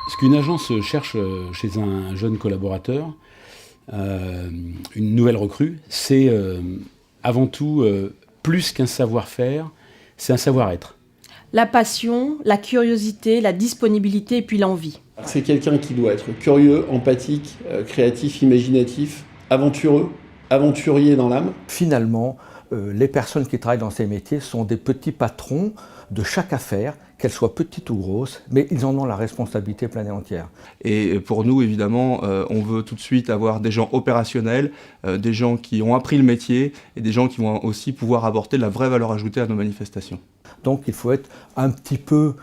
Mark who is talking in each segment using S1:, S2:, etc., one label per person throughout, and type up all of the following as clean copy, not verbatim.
S1: Ce qu'une agence cherche chez un jeune collaborateur, une nouvelle recrue, c'est avant tout plus qu'un savoir-faire, c'est un savoir-être.
S2: La passion, la curiosité, la disponibilité et puis l'envie.
S3: C'est quelqu'un qui doit être curieux, empathique, créatif, imaginatif, aventureux, aventurier dans l'âme.
S4: Finalement, les personnes qui travaillent dans ces métiers sont des petits patrons de chaque affaire, qu'elle soit petite ou grosse, mais ils en ont la responsabilité pleine et entière.
S5: Et pour nous, évidemment, on veut tout de suite avoir des gens opérationnels, des gens qui ont appris le métier et des gens qui vont aussi pouvoir apporter de la vraie valeur ajoutée à nos manifestations.
S4: Donc il faut être un petit peu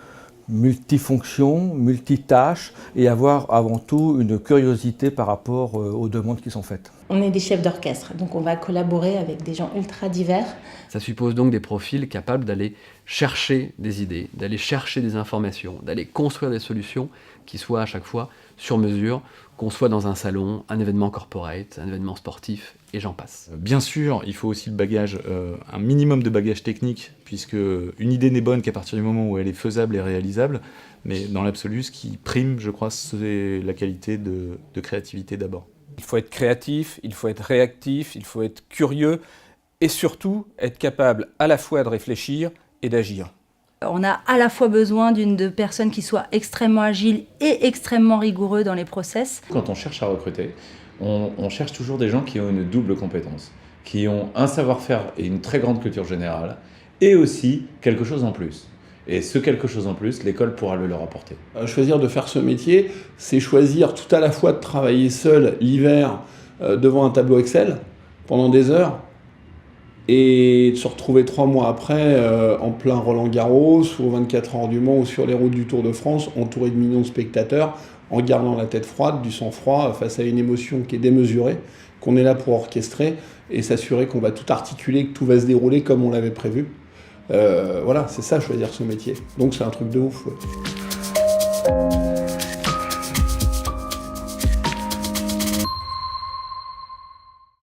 S4: multifonction, multitâche et avoir avant tout une curiosité par rapport aux demandes qui sont faites.
S6: On est des chefs d'orchestre, donc on va collaborer avec des gens ultra divers.
S7: Ça suppose donc des profils capables d'aller chercher des idées, d'aller chercher des informations, d'aller construire des solutions qui soient à chaque fois sur mesure, qu'on soit dans un salon, un événement corporate, un événement sportif, et j'en passe.
S8: Bien sûr, il faut aussi le bagage, un minimum de bagage technique, puisque une idée n'est bonne qu'à partir du moment où elle est faisable et réalisable, mais dans l'absolu, ce qui prime, je crois, c'est la qualité de créativité d'abord.
S9: Il faut être créatif, il faut être réactif, il faut être curieux, et surtout être capable à la fois de réfléchir et d'agir.
S10: On a à la fois besoin de personnes qui soient extrêmement agiles et extrêmement rigoureux dans les process.
S11: Quand on cherche à recruter, on cherche toujours des gens qui ont une double compétence, qui ont un savoir-faire et une très grande culture générale, et aussi quelque chose en plus. Et ce quelque chose en plus, l'école pourra le leur apporter.
S3: Choisir de faire ce métier, c'est choisir tout à la fois de travailler seul l'hiver devant un tableau Excel pendant des heures, et de se retrouver 3 mois après en plein Roland-Garros, ou 24 heures du Mans, ou sur les routes du Tour de France, entouré de millions de spectateurs, en gardant la tête froide, du sang-froid, face à une émotion qui est démesurée, qu'on est là pour orchestrer, et s'assurer qu'on va tout articuler, que tout va se dérouler comme on l'avait prévu. Voilà, c'est ça, choisir ce métier. Donc c'est un truc de ouf. Ouais.